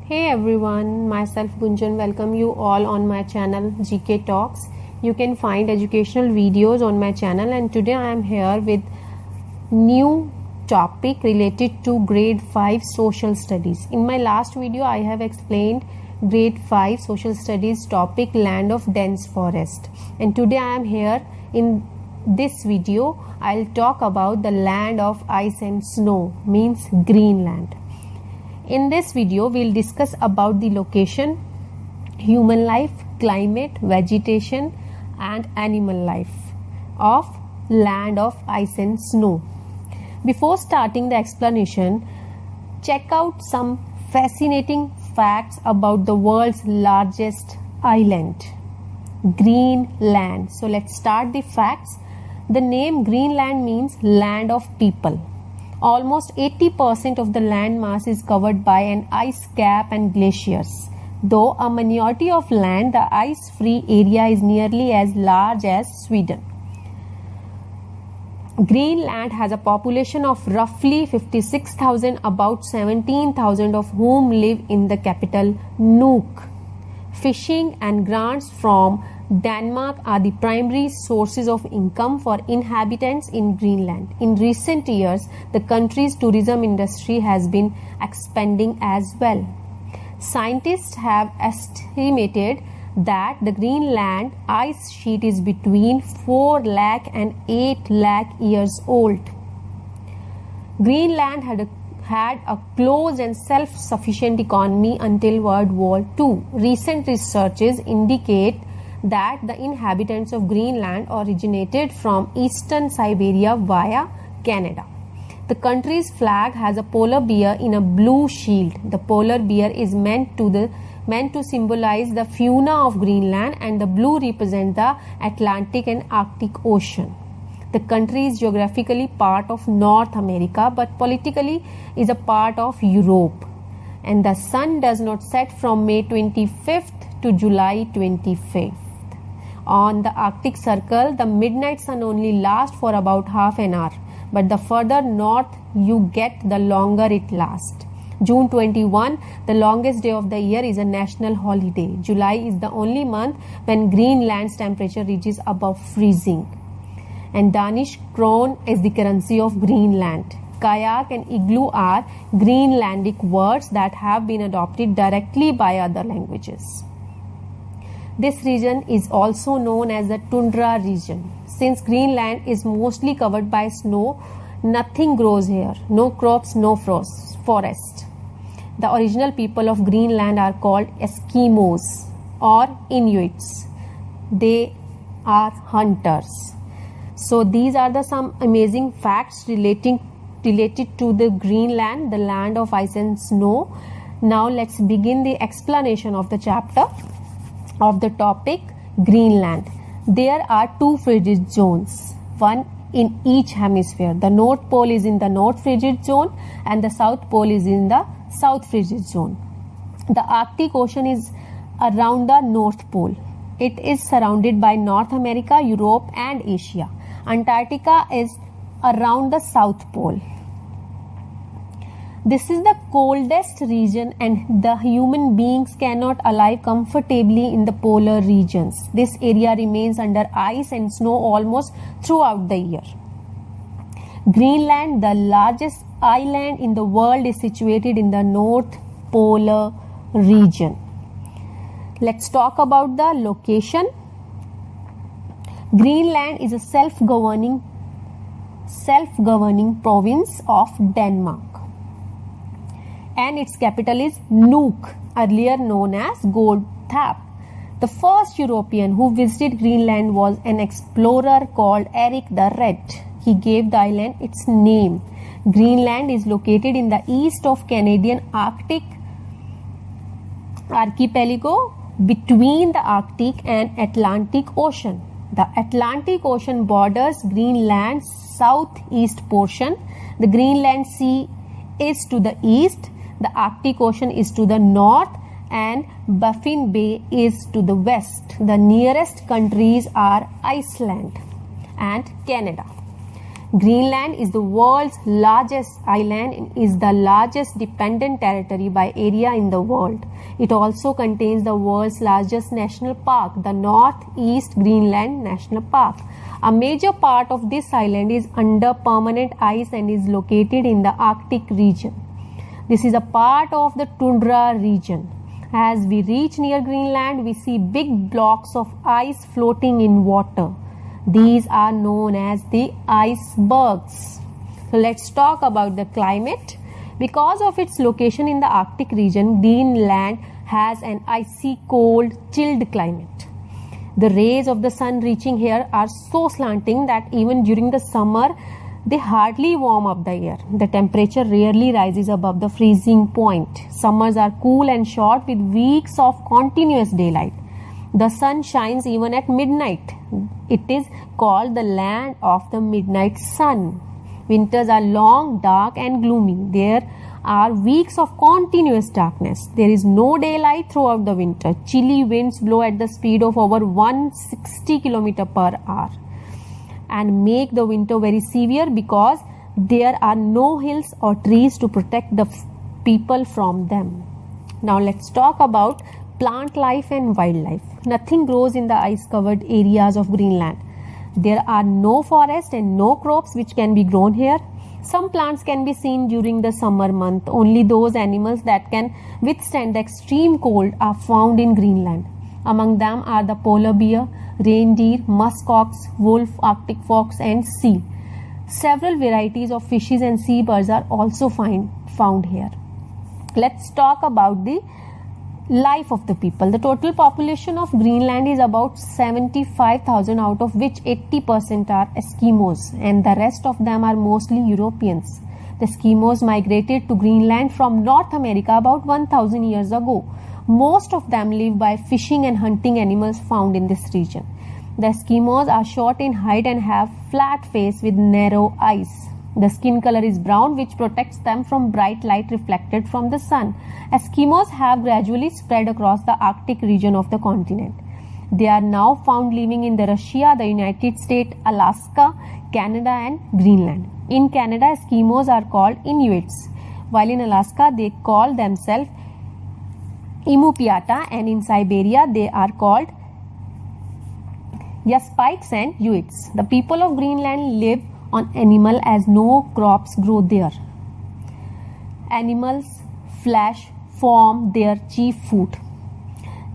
Hey everyone, myself Gunjan welcome you all on my channel GK Talks. You can find educational videos on my channel, and today I am here with new topic related to grade 5 social studies. In my last video I have explained grade 5 social studies topic land of dense forest, and today I am here in this video I'll talk about the land of ice and snow, means Greenland. In this video, we'll discuss about the location, human life, climate, vegetation and animal life of land of ice and snow. Before starting the explanation, check out some fascinating facts about the world's largest island, Greenland. So let's start the facts. The name Greenland means land of people. Almost 80% of the land mass is covered by an ice cap and glaciers. Though a minority of land, the ice-free area is nearly as large as Sweden. Greenland has a population of roughly 56,000, about 17,000 of whom live in the capital Nuuk. Fishing and grants from Denmark are the primary sources of income for inhabitants in Greenland. In recent years, the country's tourism industry has been expanding as well. Scientists have estimated that the Greenland ice sheet is between 4 lakh and 8 lakh years old. Greenland had a closed and self-sufficient economy until World War II. Recent researches indicate that the inhabitants of Greenland originated from eastern Siberia via Canada. The country's flag has a polar bear in a blue shield. The polar bear is meant to symbolize the fauna of Greenland, and the blue represents the Atlantic and Arctic Ocean. The country is geographically part of North America, but politically is a part of Europe. And the sun does not set from May 25th to July 25th. On the Arctic Circle, the midnight sun only lasts for about half an hour, but the further north you get, the longer it lasts. June 21, the longest day of the year, is a national holiday. July is the only month when Greenland's temperature reaches above freezing. And Danish krone is the currency of Greenland. Kayak and igloo are Greenlandic words that have been adopted directly by other languages. This region is also known as the tundra region. Since Greenland is mostly covered by snow, nothing grows here. No crops, no forest. The original people of Greenland are called Eskimos or Inuits. They are hunters. So these are some amazing facts related to the Greenland, the land of ice and snow. Now let's begin the explanation of the chapter of the topic Greenland. There are two frigid zones, one in each hemisphere. The North Pole is in the North Frigid Zone and the South Pole is in the South Frigid Zone. The Arctic Ocean is around the North Pole. It is surrounded by North America, Europe and Asia. Antarctica is around the South Pole. This is the coldest region, and the human beings cannot alive comfortably in the polar regions. This area remains under ice and snow almost throughout the year. Greenland, the largest island in the world, is situated in the North Polar region. Let's talk about the location. Greenland is a self-governing province of Denmark, and its capital is Nuuk, earlier known as Goldthap. The first European who visited Greenland was an explorer called Erik the Red. He gave the island its name. Greenland is located in the east of Canadian Arctic archipelago between the Arctic and Atlantic Ocean. The Atlantic Ocean borders Greenland's southeast portion. The Greenland Sea is to the east, the Arctic Ocean is to the north, and Baffin Bay is to the west. The nearest countries are Iceland and Canada. Greenland is the world's largest island and is the largest dependent territory by area in the world. It also contains the world's largest national park, the Northeast Greenland National Park. A major part of this island is under permanent ice and is located in the Arctic region. This is a part of the tundra region. As we reach near Greenland, we see big blocks of ice floating in water. These are known as the icebergs. So let's talk about the climate. Because of its location in the Arctic region, Greenland has an icy cold, chilled climate. The rays of the sun reaching here are so slanting that even during the summer, they hardly warm up the air. The temperature rarely rises above the freezing point. Summers are cool and short with weeks of continuous daylight. The sun shines even at midnight. It is called the land of the midnight sun. Winters are long, dark and gloomy. There are weeks of continuous darkness. There is no daylight throughout the winter. Chilly winds blow at the speed of over 160 km per hour and make the winter very severe because there are no hills or trees to protect the people from them. Now let's talk about plant life and wildlife. Nothing grows in the ice-covered areas of Greenland. There are no forests and no crops which can be grown here. Some plants can be seen during the summer month. Only those animals that can withstand the extreme cold are found in Greenland. Among them are the polar bear, reindeer, muskox, wolf, Arctic fox and seal. Several varieties of fishes and seabirds are also found here. Let's talk about the life of the people. The total population of Greenland is about 75,000, out of which 80% are Eskimos and the rest of them are mostly Europeans. The Eskimos migrated to Greenland from North America about 1,000 years ago. Most of them live by fishing and hunting animals found in this region. The Eskimos are short in height and have flat face with narrow eyes. The skin color is brown, which protects them from bright light reflected from the sun. Eskimos have gradually spread across the Arctic region of the continent. They are now found living in Russia, the United States, Alaska, Canada and Greenland. In Canada, Eskimos are called Inuits, while in Alaska they call themselves Inupiata, and in Siberia they are called Yup'ik and Utes. The people of Greenland live on animal as no crops grow there. Animals' flesh form their chief food.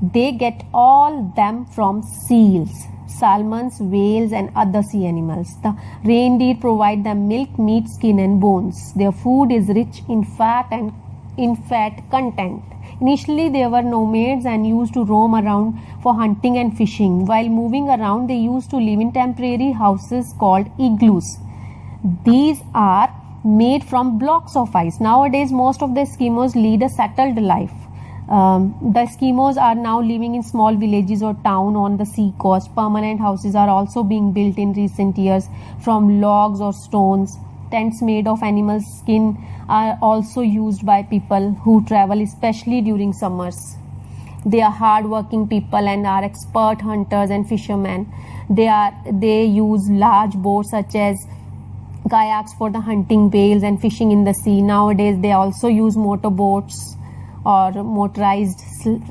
They get all them from seals, salmons, whales and other sea animals. The reindeer provide them milk, meat, skin and bones. Their food is rich in fat content. Initially they were nomads and used to roam around for hunting and fishing. While moving around, they used to live in temporary houses called igloos. These are made from blocks of ice. Nowadays, most of the Eskimos lead a settled life. The Eskimos are now living in small villages or towns on the sea coast. Permanent houses are also being built in recent years from logs or stones. Tents made of animal skin are also used by people who travel, especially during summers. They are hard-working people and are expert hunters and fishermen. They use large boats such as kayaks for the hunting whales and fishing in the sea. Nowadays, they also use motorboats or motorized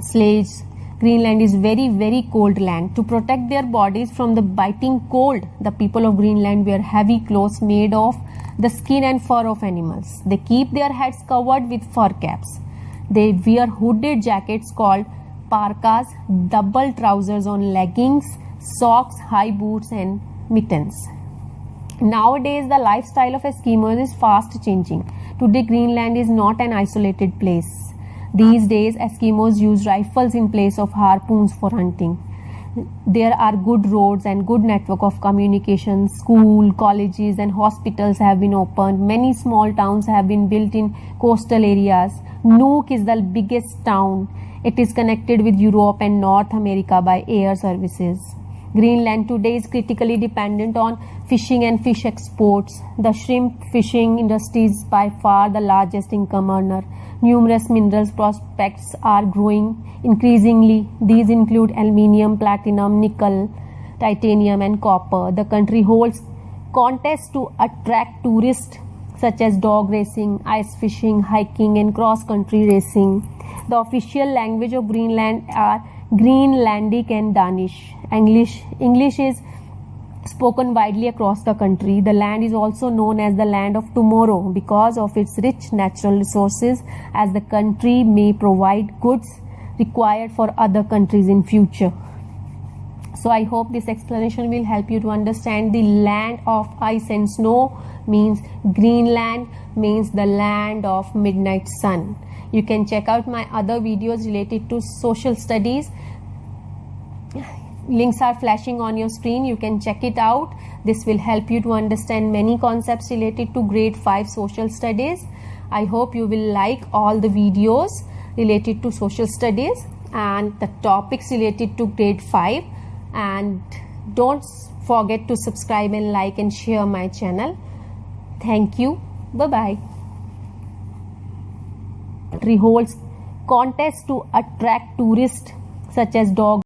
sledges. Greenland is very, very cold land. To protect their bodies from the biting cold, the people of Greenland wear heavy clothes made of the skin and fur of animals. They keep their heads covered with fur caps. They wear hooded jackets called parkas, double trousers on leggings, socks, high boots and mittens. Nowadays, the lifestyle of Eskimos is fast changing. Today, Greenland is not an isolated place. These days, Eskimos use rifles in place of harpoons for hunting. There are good roads and good network of communication. Schools, colleges and hospitals have been opened. Many small towns have been built in coastal areas. Nuuk is the biggest town. It is connected with Europe and North America by air services. Greenland today is critically dependent on fishing and fish exports. The shrimp fishing industry is by far the largest income earner. Numerous minerals prospects are growing increasingly. These include aluminium, platinum, nickel, titanium and copper. The country holds contests to attract tourists such as dog racing, ice fishing, hiking and cross-country racing. The official language of Greenland are Greenlandic and Danish. English is spoken widely across the country. The land is also known as the land of tomorrow because of its rich natural resources, as the country may provide goods required for other countries in future. So I hope this explanation will help you to understand the land of ice and snow means Greenland means the land of midnight sun. You can check out my other videos related to social studies. Links are flashing on your screen. You can check it out. This will help you to understand many concepts related to grade 5 social studies. I hope you will like all the videos related to social studies and the topics related to grade 5. And don't forget to subscribe and like and share my channel. Thank you. Bye-bye. Holds contests to attract tourists such as dog